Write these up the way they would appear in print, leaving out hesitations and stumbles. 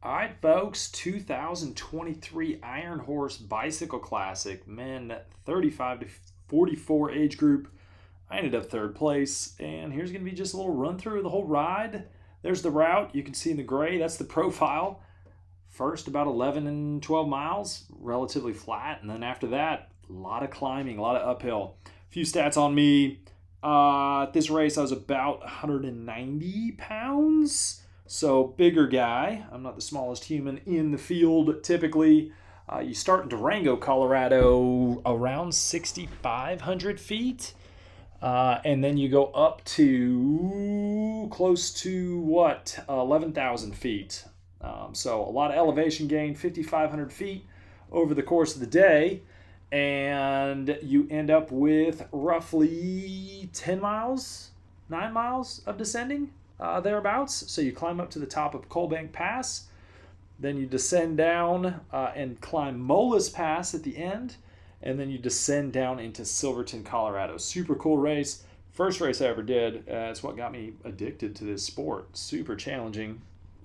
All right, folks, 2023 Ironhorse Bicycle Classic, men 35 to 44 age group. I ended up third place, and here's going to be just a little run through of the whole ride. There's the route. You can see in the gray, that's the profile. First, about 11 and 12 miles, relatively flat, and then after that, a lot of climbing, a lot of uphill. A few stats on me. At this race, I was about 190 pounds. So bigger guy. I'm not the smallest human in the field typically. You start in Durango, Colorado around 6,500 feet. And then you go up to close to 11,000 feet. So a lot of elevation gain, 5,500 feet over the course of the day. And you end up with roughly 10 miles, 9 miles of descending. Thereabouts. So you climb up to the top of Coalbank Pass, then you descend down and climb Molas Pass at the end, and then you descend down into Silverton, Colorado. Super cool race. First race I ever did. It's what got me addicted to this sport. Super challenging.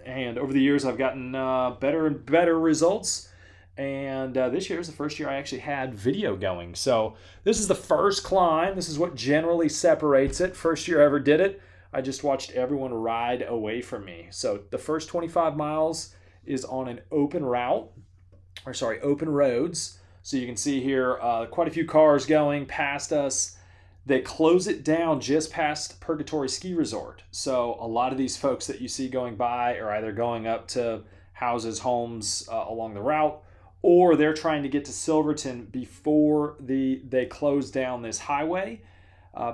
And over the years I've gotten better and better results. And this year is the first year I actually had video going. So this is the first climb. This is what generally separates it. First year I ever did it. I just watched everyone ride away from me. So the first 25 miles is on an open open roads. So you can see here quite a few cars going past us. They close it down just past Purgatory Ski Resort. So a lot of these folks that you see going by are either going up to houses, homes along the route, or they're trying to get to Silverton before they close down this highway.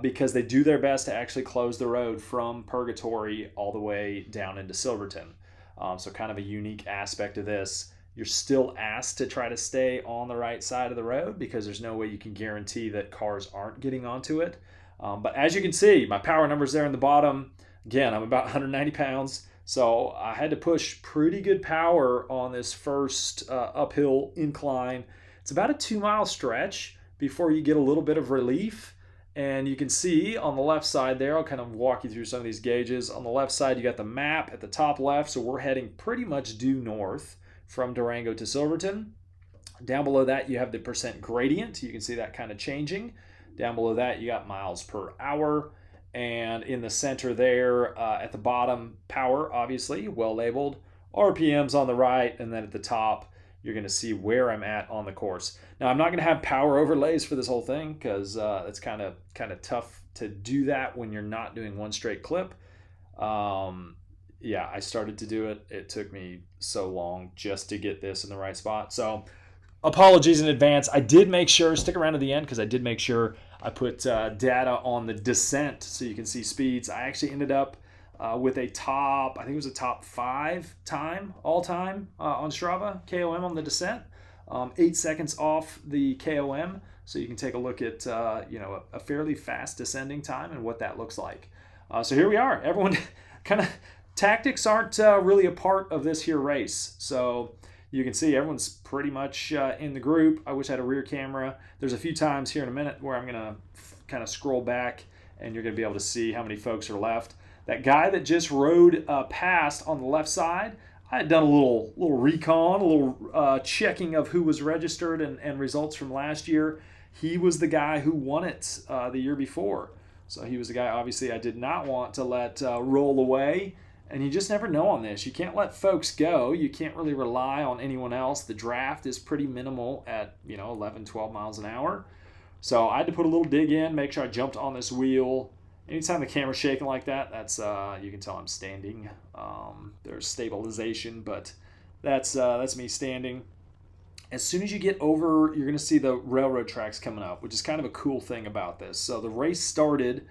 Because they do their best to actually close the road from Purgatory all the way down into Silverton. So kind of a unique aspect of this. You're still asked to try to stay on the right side of the road because there's no way you can guarantee that cars aren't getting onto it. But as you can see, my power number's there in the bottom. Again, I'm about 190 pounds. So I had to push pretty good power on this first uphill incline. It's about a 2-mile stretch before you get a little bit of relief. And you can see on the left side there, I'll kind of walk you through some of these gauges. On the left side, you got the map at the top left. So we're heading pretty much due north from Durango to Silverton. Down below that, you have the percent gradient. You can see that kind of changing. Down below that, you got miles per hour. And in the center there, at the bottom, power, obviously, well labeled. RPMs on the right. And then at the top, you're going to see where I'm at on the course. Now, I'm not going to have power overlays for this whole thing because it's kind of tough to do that when you're not doing one straight clip. I started to do it. It took me so long just to get this in the right spot. So apologies in advance. I did make sure, stick around to the end because I did make sure I put data on the descent so you can see speeds. I actually ended up with a top, I think it was a top 5 time, all time on Strava, KOM on the descent, 8 seconds off the KOM. So you can take a look at, a fairly fast descending time and what that looks like. So here we are. Everyone tactics aren't really a part of this here race. So you can see everyone's pretty much in the group. I wish I had a rear camera. There's a few times here in a minute where I'm going to kind of scroll back and you're going to be able to see how many folks are left. That guy that just rode past on the left side, I had done a little recon, a little checking of who was registered and results from last year. He was the guy who won it the year before. So he was the guy, obviously, I did not want to let roll away. And you just never know on this. You can't let folks go. You can't really rely on anyone else. The draft is pretty minimal at 11, 12 miles an hour. So I had to put a little dig in, make sure I jumped on this wheel. Anytime the camera's shaking like that, that's you can tell I'm standing. There's stabilization, but that's me standing. As soon as you get over, you're going to see the railroad tracks coming up, which is kind of a cool thing about this. So the race started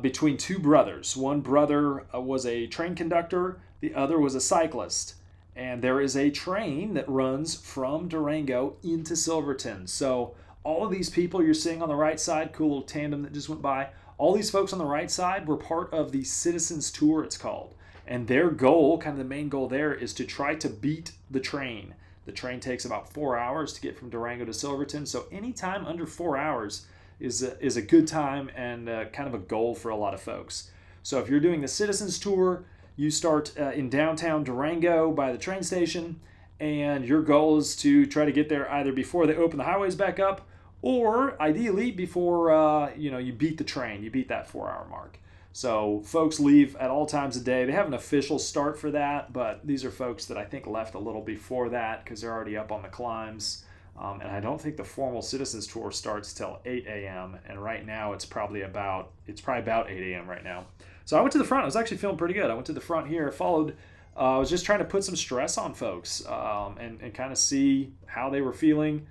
between two brothers. One brother was a train conductor. The other was a cyclist. And there is a train that runs from Durango into Silverton. So all of these people you're seeing on the right side, cool little tandem that just went by, all these folks on the right side were part of the Citizens Tour, it's called. And their goal, kind of the main goal there, is to try to beat the train. The train takes about 4 hours to get from Durango to Silverton. So any time under 4 hours is a good time and kind of a goal for a lot of folks. So if you're doing the Citizens Tour, you start in downtown Durango by the train station, and your goal is to try to get there either before they open the highways back up, or ideally before you beat the train, you beat that 4-hour mark. So folks leave at all times of day. They have an official start for that, but these are folks that I think left a little before that because they're already up on the climbs. And I don't think the formal Citizens Tour starts till 8 a.m. And right now it's probably about 8 a.m. right now. So I went to the front. I was actually feeling pretty good. I went to the front here, followed. I was just trying to put some stress on folks and kind of see how they were feeling.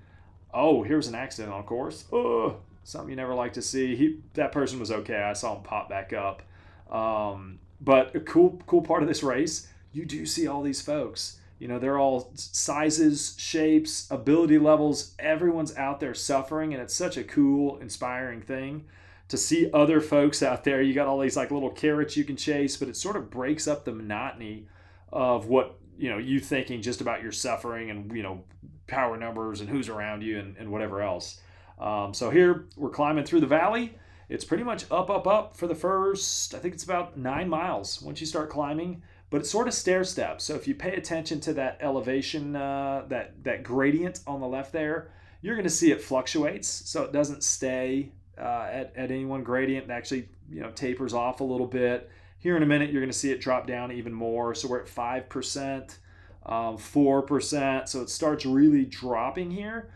Oh, here's an accident on course. Oh, something you never like to see. That person was okay. I saw him pop back up. But a cool part of this race, you do see all these folks. They're all sizes, shapes, ability levels. Everyone's out there suffering, and it's such a cool, inspiring thing to see other folks out there. You got all these like little carrots you can chase, but it sort of breaks up the monotony of what you thinking just about your suffering and power numbers and who's around you and whatever else. So here we're climbing through the valley. It's pretty much up for the first, I think it's about 9 miles once you start climbing, but it's sort of stair steps. So if you pay attention to that elevation, that gradient on the left there, you're going to see it fluctuates. So it doesn't stay at any one gradient. It actually tapers off a little bit. Here in a minute, you're going to see it drop down even more. So we're at 5%, 4%. So it starts really dropping here.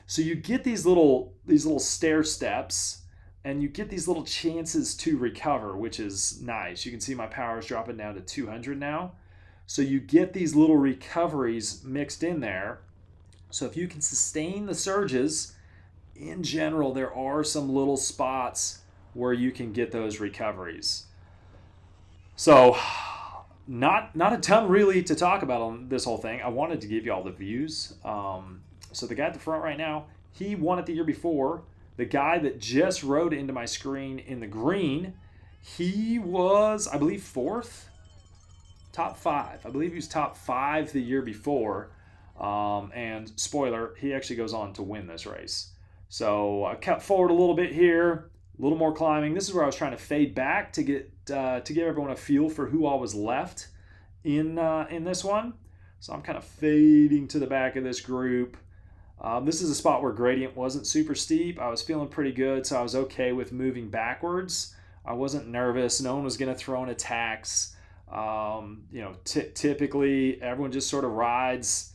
So you get these little stair steps, and you get these little chances to recover, which is nice. You can see my power is dropping down to 200 now. So you get these little recoveries mixed in there. So if you can sustain the surges, in general, there are some little spots where you can get those recoveries. So not a ton really to talk about on this whole thing. I wanted to give you all the views. So the guy at the front right now, he won it the year before. The guy that just rode into my screen in the green, he was, I believe, 4th, top 5. I believe he was top 5 the year before. And spoiler, he actually goes on to win this race. So I cut forward a little bit here, a little more climbing. This is where I was trying to fade back to give everyone a feel for who all was left in this one. So I'm kind of fading to the back of this group. This is a spot where gradient wasn't super steep. I was feeling pretty good, so I was okay with moving backwards. I wasn't nervous. No one was going to throw in attacks. Typically, everyone just sort of rides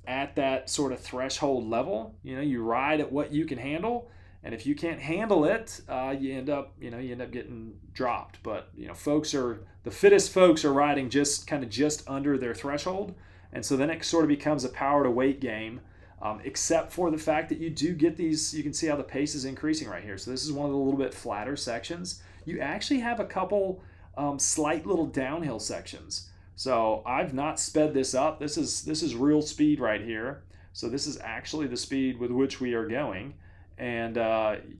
at that sort of threshold level. You ride at what you can handle, and if you can't handle it, you end up getting dropped. But the fittest folks are riding just under their threshold, and so then it sort of becomes a power to weight game. Except for the fact that you do get these, you can see how the pace is increasing right here. So this is one of the little bit flatter sections. You actually have a couple slight little downhill sections. So I've not sped this up. This is real speed right here. So this is actually the speed with which we are going. And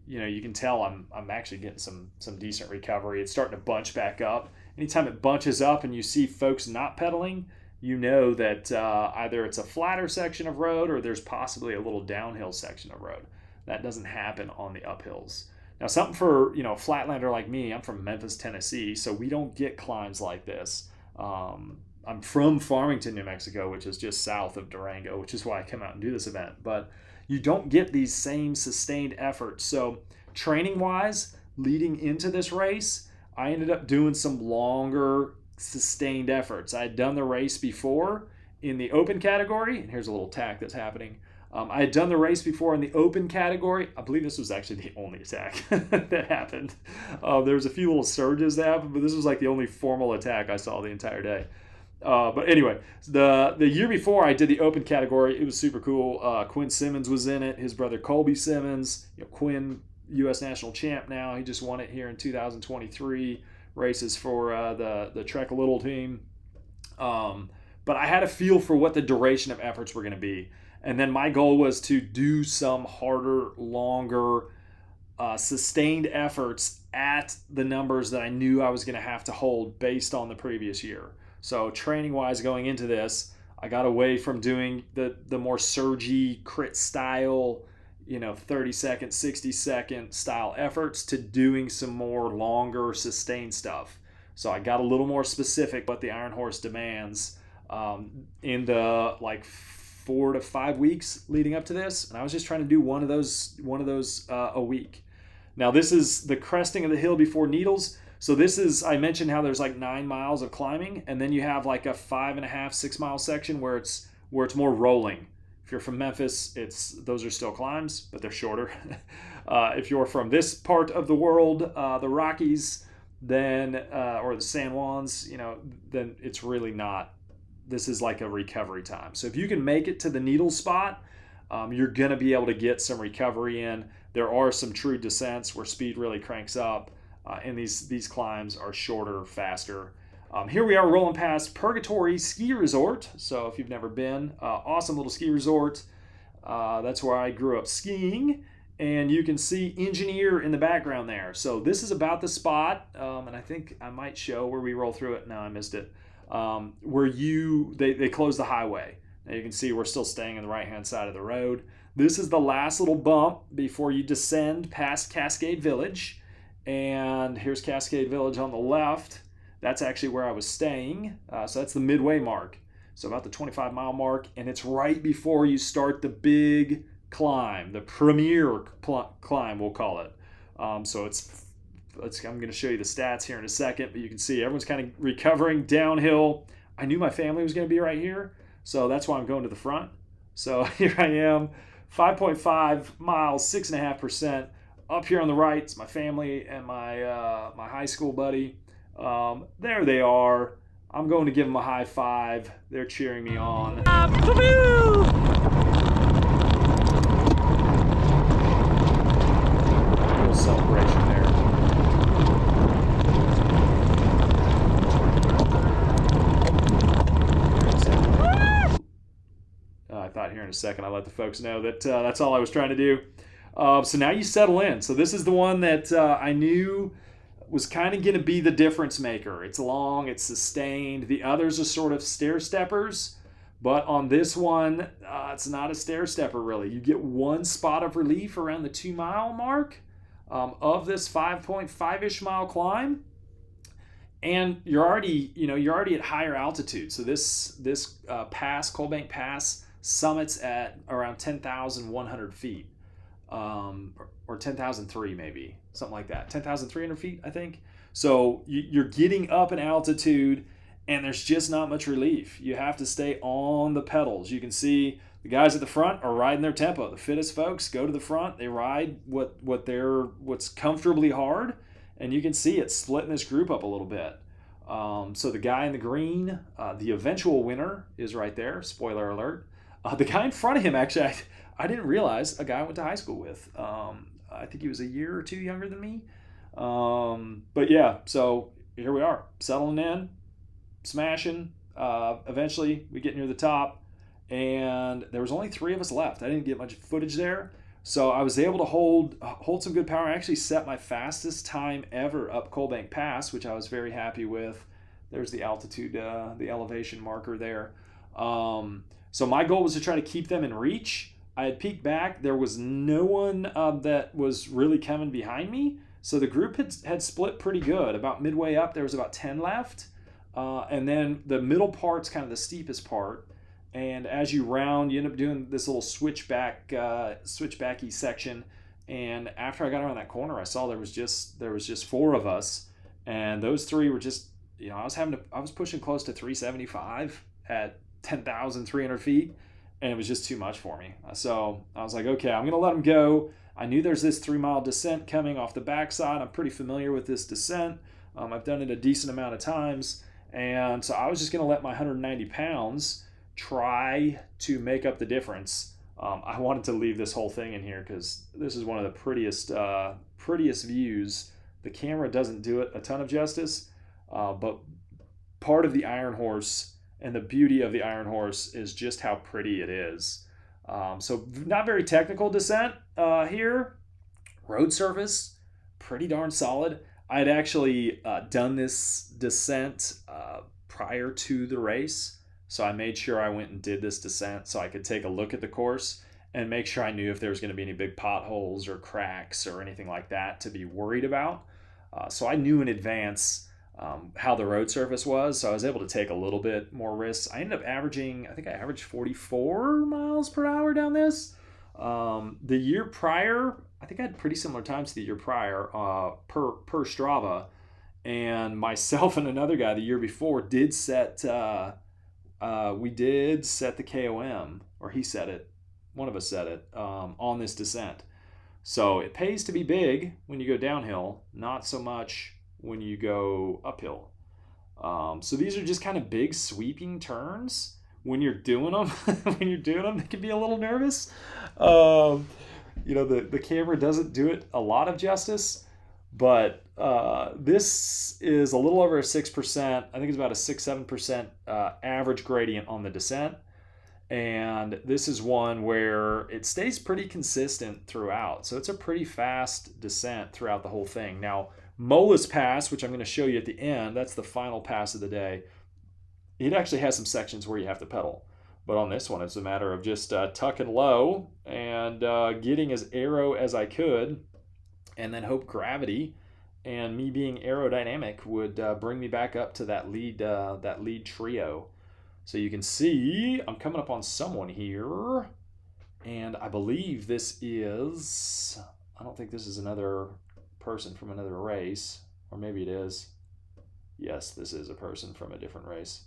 you can tell I'm actually getting some decent recovery. It's starting to bunch back up. Anytime it bunches up and you see folks not pedaling, you know that either it's a flatter section of road or there's possibly a little downhill section of road. That doesn't happen on the uphills. Now, something for a flatlander like me, I'm from Memphis, Tennessee, so we don't get climbs like this. I'm from Farmington, New Mexico, which is just south of Durango, which is why I come out and do this event. But you don't get these same sustained efforts. So training-wise, leading into this race, I ended up doing some longer sustained efforts. I had done the race before in the open category, and here's a little attack that's happening. I had done the race before in the open category. I believe this was actually the only attack that happened. There was a few little surges that happened, but this was like the only formal attack I saw the entire day. But anyway, the year before I did the open category, it was super cool. Quinn Simmons was in it. His brother Colby Simmons. Quinn, U.S. national champ now. He just won it here in 2023. Races for the Trek Little team. But I had a feel for what the duration of efforts were going to be. And then my goal was to do some harder, longer, sustained efforts at the numbers that I knew I was going to have to hold based on the previous year. So training-wise going into this, I got away from doing the more surgy, crit style, 30-second, 60-second style efforts to doing some more longer, sustained stuff. So I got a little more specific what the Iron Horse demands in the like 4 to 5 weeks leading up to this, and I was just trying to do one of those a week. Now this is the cresting of the hill before Needles. So this is, I mentioned how there's like 9 miles of climbing, and then you have like a 5.5, 6 mile section where it's more rolling. If you're from Memphis, those are still climbs, but they're shorter. If you're from this part of the world, the Rockies, then or the San Juans, then it's really not. This is like a recovery time. So if you can make it to the Needle spot, you're going to be able to get some recovery in. There are some true descents where speed really cranks up, and these climbs are shorter, faster. Here we are rolling past Purgatory Ski Resort. So if you've never been, awesome little ski resort. That's where I grew up skiing. And you can see Engineer in the background there. So this is about the spot, and I think I might show where we roll through it. No, I missed it. Where they close the highway. Now you can see we're still staying on the right-hand side of the road. This is the last little bump before you descend past Cascade Village. And here's Cascade Village on the left. That's actually where I was staying. So that's the midway mark. So about the 25-mile mark, and it's right before you start the big climb, the premier climb, we'll call it. So I'm going to show you the stats here in a second, but you can see everyone's kind of recovering downhill. I knew my family was going to be right here, so that's why I'm going to the front. So here I am, 5.5 miles, 6.5%. Up here on the right, it's my family and my high school buddy. There they are. I'm going to give them a high five. They're cheering me on. Little celebration there. I thought here in a second I'd let the folks know that that's all I was trying to do. So now you settle in. So this is the one that I knew was kind of going to be the difference maker. It's long, it's sustained. The others are sort of stair steppers, but on this one, it's not a stair stepper really. You get one spot of relief around the 2 mile mark of this 5.5-ish mile climb, and you're already at higher altitude. So this pass, Cold Bank Pass, summits at around 10,100 feet. Or 10,003 maybe, something like that. 10,300 feet, I think. So you're getting up in altitude, and there's just not much relief. You have to stay on the pedals. You can see the guys at the front are riding their tempo. The fittest folks go to the front. They ride what's comfortably hard, and you can see it splitting this group up a little bit. So the guy in the green, the eventual winner, is right there. Spoiler alert. The guy in front of him, actually, I didn't realize a guy I went to high school with. I think he was a year or two younger than me. But yeah, so here we are, settling in, smashing. Eventually, we get near the top, and there was only 3 of us left. I didn't get much footage there, so I was able to hold some good power. I actually set my fastest time ever up Cold Bank Pass, which I was very happy with. There's the altitude, the elevation marker there. So my goal was to try to keep them in reach. I had peeked back. There was no one that was really coming behind me. So the group had split pretty good. About midway up, there was about 10 left. And then the middle part's kind of the steepest part. And as you round, you end up doing this little switchbacky section. And after I got around that corner, I saw there was just 4 of us. And those 3 were just, I was pushing close to 375 at 10,300 feet. And it was just too much for me. So I was like, okay, I'm going to let them go. I knew there's this 3 mile descent coming off the backside. I'm pretty familiar with this descent. I've done it a decent amount of times. And so I was just going to let my 190 pounds try to make up the difference. I wanted to leave this whole thing in here because this is one of the prettiest views. The camera doesn't do it a ton of justice, but part of the Iron Horse and the beauty of the Iron Horse is just how pretty it is. So not very technical descent here. Road surface, pretty darn solid. I had actually done this descent prior to the race. So I made sure I went and did this descent so I could take a look at the course and make sure I knew if there was going to be any big potholes or cracks or anything like that to be worried about. So I knew in advance how the road surface was. So I was able to take a little bit more risks. I ended up averaging, I think I averaged 44 miles per hour down this. The year prior, I think I had pretty similar times to the year prior per Strava. And myself and another guy the year before did set, we did set the KOM, or he set it. One of us set it on this descent. So it pays to be big when you go downhill, not so much when you go uphill. So these are just kind of big sweeping turns. When you're doing them, they can be a little nervous. The camera doesn't do it a lot of justice, but this is a little over a 6%. I think it's about a 6-7% average gradient on the descent. And this is one where it stays pretty consistent throughout. So it's a pretty fast descent throughout the whole thing. Now, Mola's Pass, which I'm going to show you at the end, that's the final pass of the day. It actually has some sections where you have to pedal. But on this one, it's a matter of just tucking low and getting as aero as I could, and then hope gravity and me being aerodynamic would bring me back up to that lead trio. So you can see I'm coming up on someone here, and I believe this is, I don't think this is another person from another race, or maybe it is. Yes, this is a person from a different race.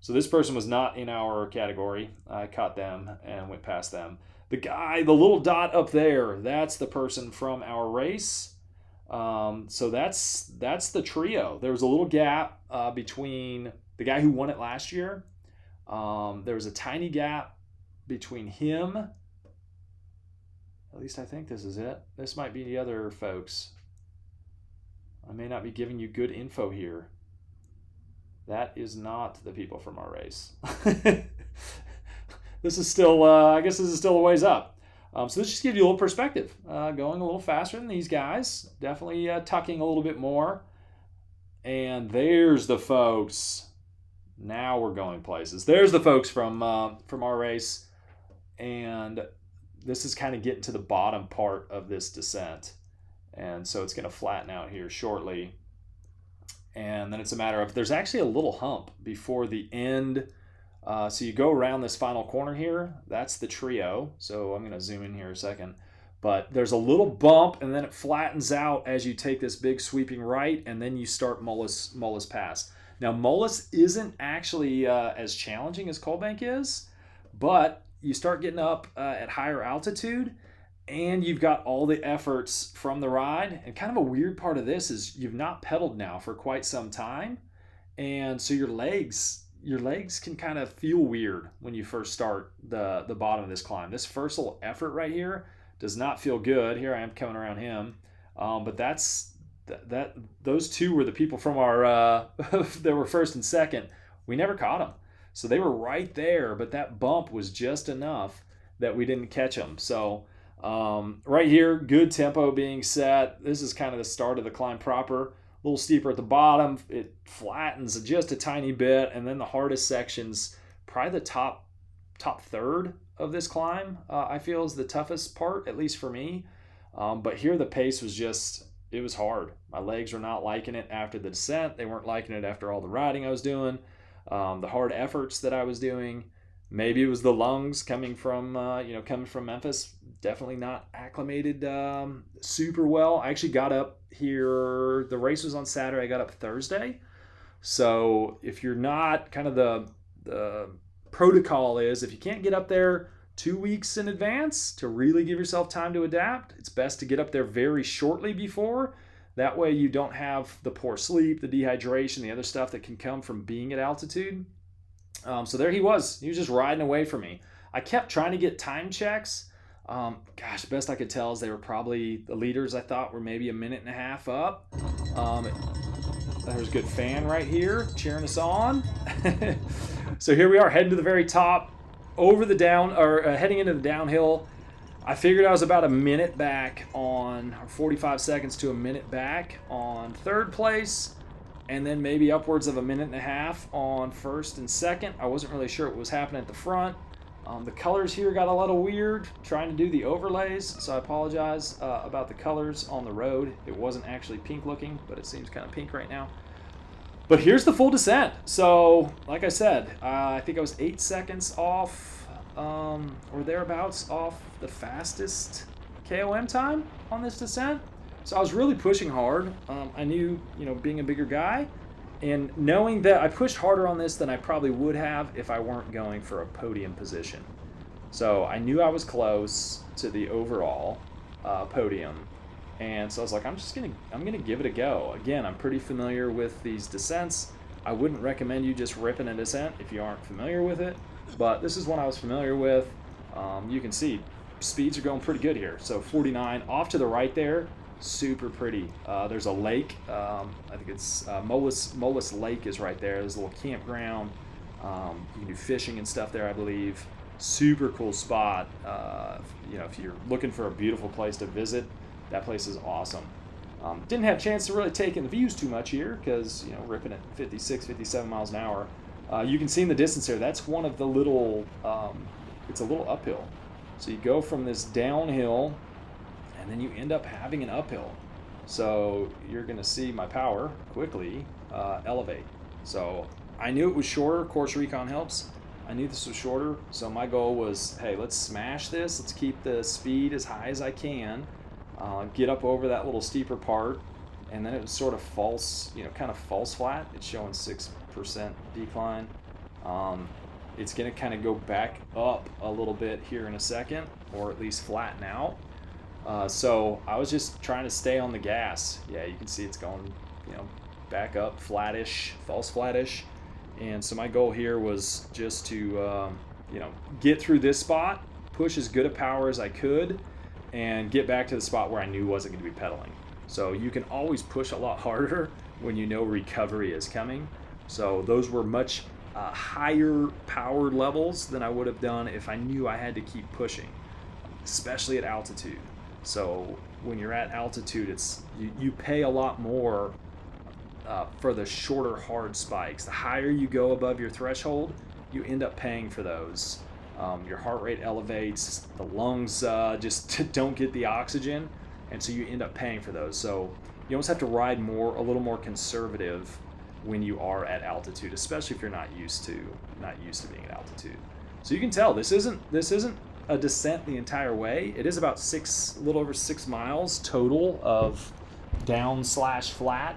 So this person was not in our category. I caught them and went past them. The guy, the little dot up there, that's the person from our race. So that's the trio. There was a little gap between the guy who won it last year. There was a tiny gap between him. At least I think this is it. This might be the other folks. I may not be giving you good info here. That is not the people from our race. This is still, I guess this is still a ways up. So this just gives you a little perspective. Going a little faster than these guys. Definitely tucking a little bit more. And there's the folks. Now we're going places. There's the folks from our race. And this is kind of getting to the bottom part of this descent. And so it's going to flatten out here shortly. And then it's a matter of, there's actually a little hump before the end. So you go around this final corner here. That's the trio. So I'm going to zoom in here a second. But there's a little bump, and then it flattens out as you take this big sweeping right, and then you start Mola's Pass. Now, Mola's isn't actually as challenging as Coalbank is, but you start getting up at higher altitude, and you've got all the efforts from the ride. And kind of a weird part of this is you've not pedaled now for quite some time. And so your legs can kind of feel weird when you first start the bottom of this climb. This first little effort right here does not feel good. Here I am coming around him. But those two were the people from our, that were first and second. We never caught them. So they were right there, but that bump was just enough that we didn't catch them. So right here, good tempo being set. This is kind of the start of the climb proper. A little steeper at the bottom. It flattens just a tiny bit, and then the hardest sections, probably the top third of this climb, I feel is the toughest part, at least for me. But here the pace was just, it was hard. My legs were not liking it after the descent. They weren't liking it after all the riding I was doing, the hard efforts that I was doing. Maybe it was the lungs coming from Memphis. Definitely not acclimated super well. I actually got up here. The race was on Saturday. I got up Thursday. So if you're not, kind of the protocol is, if you can't get up there 2 weeks in advance to really give yourself time to adapt, it's best to get up there very shortly before. That way you don't have the poor sleep, the dehydration, the other stuff that can come from being at altitude. So there he was. He was just riding away from me. I kept trying to get time checks. The best I could tell is they were probably, the leaders I thought were maybe a minute and a half up. There's a good fan right here cheering us on. So here we are heading to the very top, heading into the downhill. I figured I was about a minute back or 45 seconds to a minute back on third place. And then maybe upwards of a minute and a half on first and second. I wasn't really sure what was happening at the front. The colors here got a little weird trying to do the overlays, so I apologize about the colors on the road. It wasn't actually pink looking, but it seems kind of pink right now. But here's the full descent. So, like I said, I think I was 8 seconds off, or thereabouts, off the fastest KOM time on this descent. So I was really pushing hard. I knew, being a bigger guy, and knowing that I pushed harder on this than I probably would have if I weren't going for a podium position. So I knew I was close to the overall podium. And so I was like, I'm gonna give it a go. Again, I'm pretty familiar with these descents. I wouldn't recommend you just ripping a descent if you aren't familiar with it, but this is one I was familiar with. You can see speeds are going pretty good here. So 49 off to the right there, super pretty. There's a lake. I think it's Mullis Lake is right there. There's a little campground. You can do fishing and stuff there, I believe. Super cool spot. If you're looking for a beautiful place to visit, that place is awesome. Didn't have a chance to really take in the views too much here because, ripping at 56, 57 miles an hour. You can see in the distance there, that's one of the little, it's a little uphill. So you go from this downhill and then you end up having an uphill. So you're going to see my power quickly elevate. So I knew it was shorter. Course Recon helps. I knew this was shorter. So my goal was, hey, let's smash this. Let's keep the speed as high as I can. Get up over that little steeper part, and then it was sort of false, kind of false flat. It's showing 6% decline. It's going to kind of go back up a little bit here in a second, or at least flatten out. So I was just trying to stay on the gas. Yeah, you can see it's going, back up, flattish, false flattish. And so my goal here was just to, get through this spot, push as good a power as I could, and get back to the spot where I knew wasn't going to be pedaling. So you can always push a lot harder when you know recovery is coming. So those were much higher powered levels than I would have done if I knew I had to keep pushing, especially at altitude. So when you're at altitude, it's you pay a lot more for the shorter hard spikes. The higher you go above your threshold, you end up paying for those. Your heart rate elevates, the lungs just don't get the oxygen, and so you end up paying for those. So you almost have to ride a little more conservative when you are at altitude, especially if you're not used to being at altitude. So you can tell this isn't a descent the entire way. It is about a little over 6 miles total of down/flat.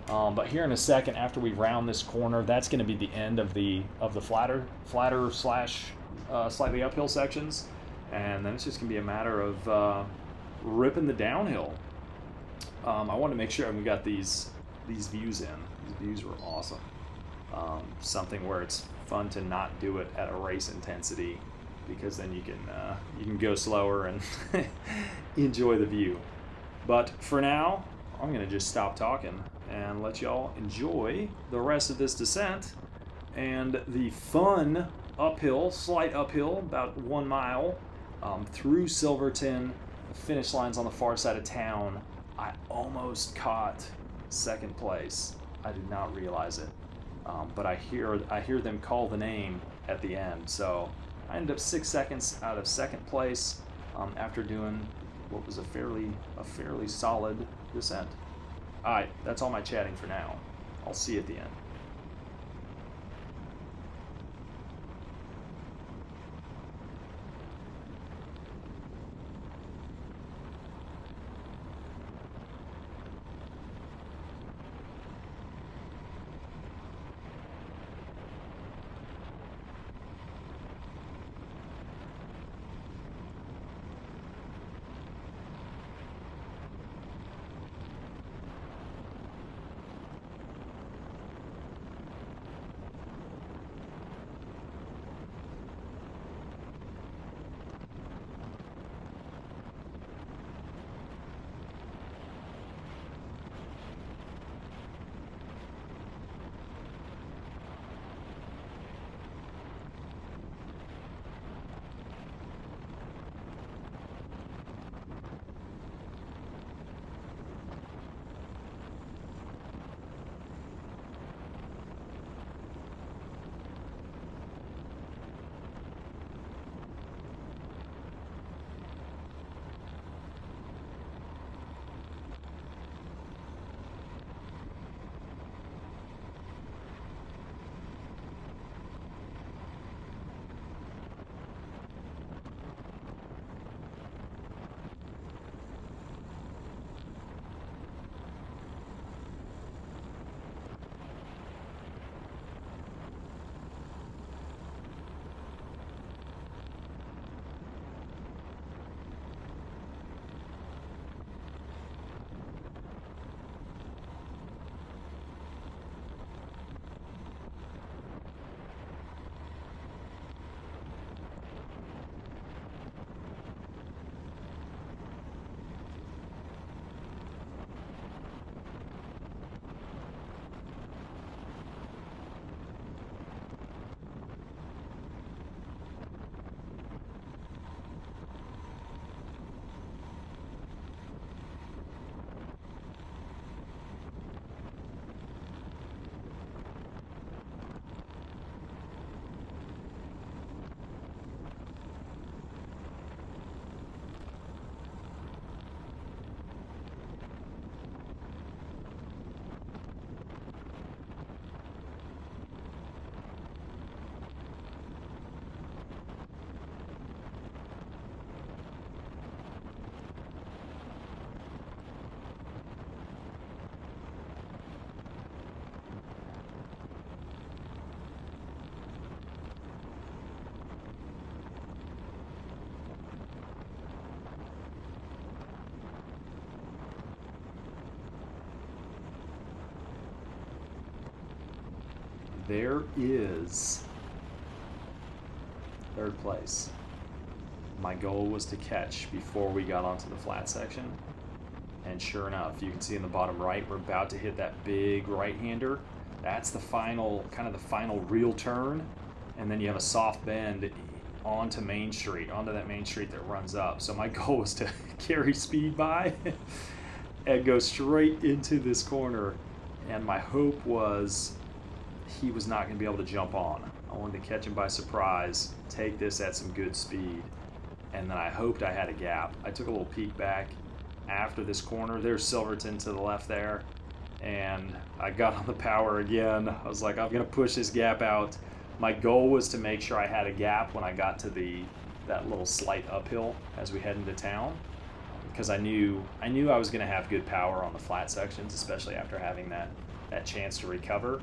But here in a second, after we round this corner, that's going to be the end of the flatter / slightly uphill sections, and then it's just going to be a matter of ripping the downhill. I wanted to make sure we got these views in. These views were awesome. Something where it's fun to not do it at a race intensity, because then you can go slower and enjoy the view. But for now, I'm going to just stop talking and let y'all enjoy the rest of this descent and the fun slight uphill, about 1 mile, through Silverton. The finish line's on the far side of town. I almost caught second place. I did not realize it, but I hear them call the name at the end. So I ended up 6 seconds out of second place after doing what was a fairly solid descent. All right, that's all my chatting for now. I'll see you at the end. there is third place. My goal was to catch before we got onto the flat section. And sure enough, you can see in the bottom right, we're about to hit that big right-hander. That's the final, kind of the final real turn. And then you have a soft bend onto Main Street, onto that Main Street that runs up. So my goal was to carry speed by and go straight into this corner. And my hope was he was not going to be able to jump on. I wanted to catch him by surprise, take this at some good speed. And then I hoped I had a gap. I took a little peek back after this corner. There's Silverton to the left there. And I got on the power again. I was like, I'm going to push this gap out. My goal was to make sure I had a gap when I got to that little slight uphill as we head into town, because I knew I was going to have good power on the flat sections, especially after having that chance to recover.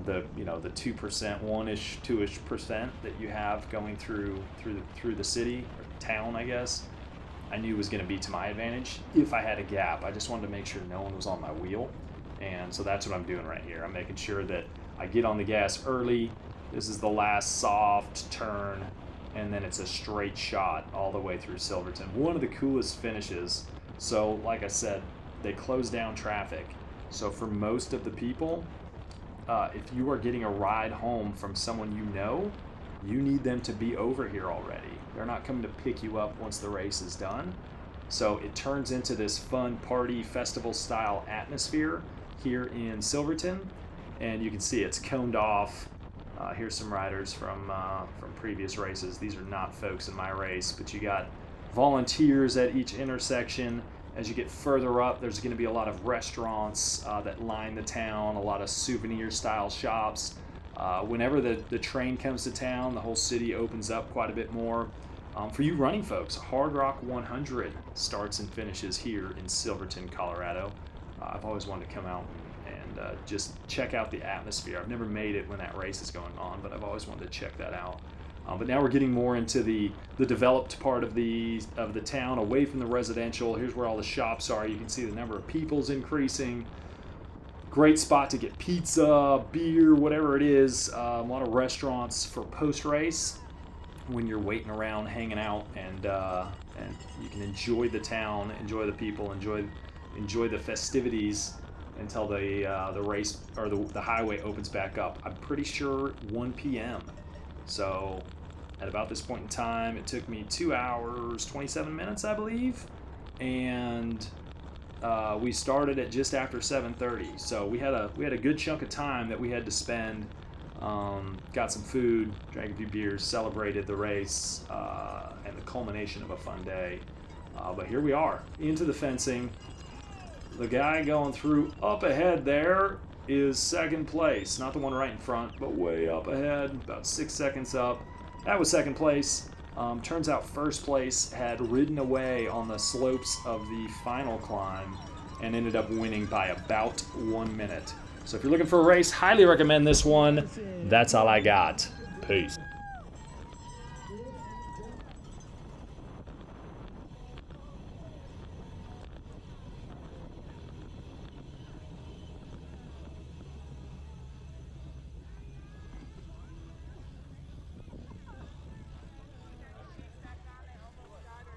The 2%, 1-ish, 2-ish% that you have going through the city or town, I guess, I knew was going to be to my advantage if I had a gap. I just wanted to make sure no one was on my wheel, and so that's what I'm doing right here. I'm making sure that I get on the gas early. This is the last soft turn, and then it's a straight shot all the way through Silverton. One of the coolest finishes. So like I said, they close down traffic. So for most of the people, if you are getting a ride home from someone you need them to be over here already. They're not coming to pick you up once the race is done. So it turns into this fun party festival style atmosphere here in Silverton, and you can see it's coned off. Here's some riders from previous races. These are not folks in my race, but you got volunteers at each intersection. As you get further up, there's going to be a lot of restaurants that line the town, a lot of souvenir-style shops. Whenever the train comes to town, the whole city opens up quite a bit more. For you running folks, Hard Rock 100 starts and finishes here in Silverton, Colorado. I've always wanted to come out and just check out the atmosphere. I've never made it when that race is going on, but I've always wanted to check that out. But now we're getting more into the developed part of the town, away from the residential. Here's where all the shops are. You can see the number of people's increasing. Great spot to get pizza, beer, whatever it is. A lot of restaurants for post-race when you're waiting around, hanging out, and you can enjoy the town, enjoy the people, enjoy the festivities until the race or the highway opens back up. I'm pretty sure 1 p.m. So at about this point in time, it took me 2 hours, 27 minutes, I believe, and we started at just after 7:30. So we had a good chunk of time that we had to spend. Got some food, drank a few beers, celebrated the race, and the culmination of a fun day. But here we are, into the fencing. The guy going through up ahead there is second place. Not the one right in front, but way up ahead, about 6 seconds up. That was second place. Turns out first place had ridden away on the slopes of the final climb and ended up winning by about 1 minute. So if you're looking for a race, highly recommend this one. That's all I got. Peace.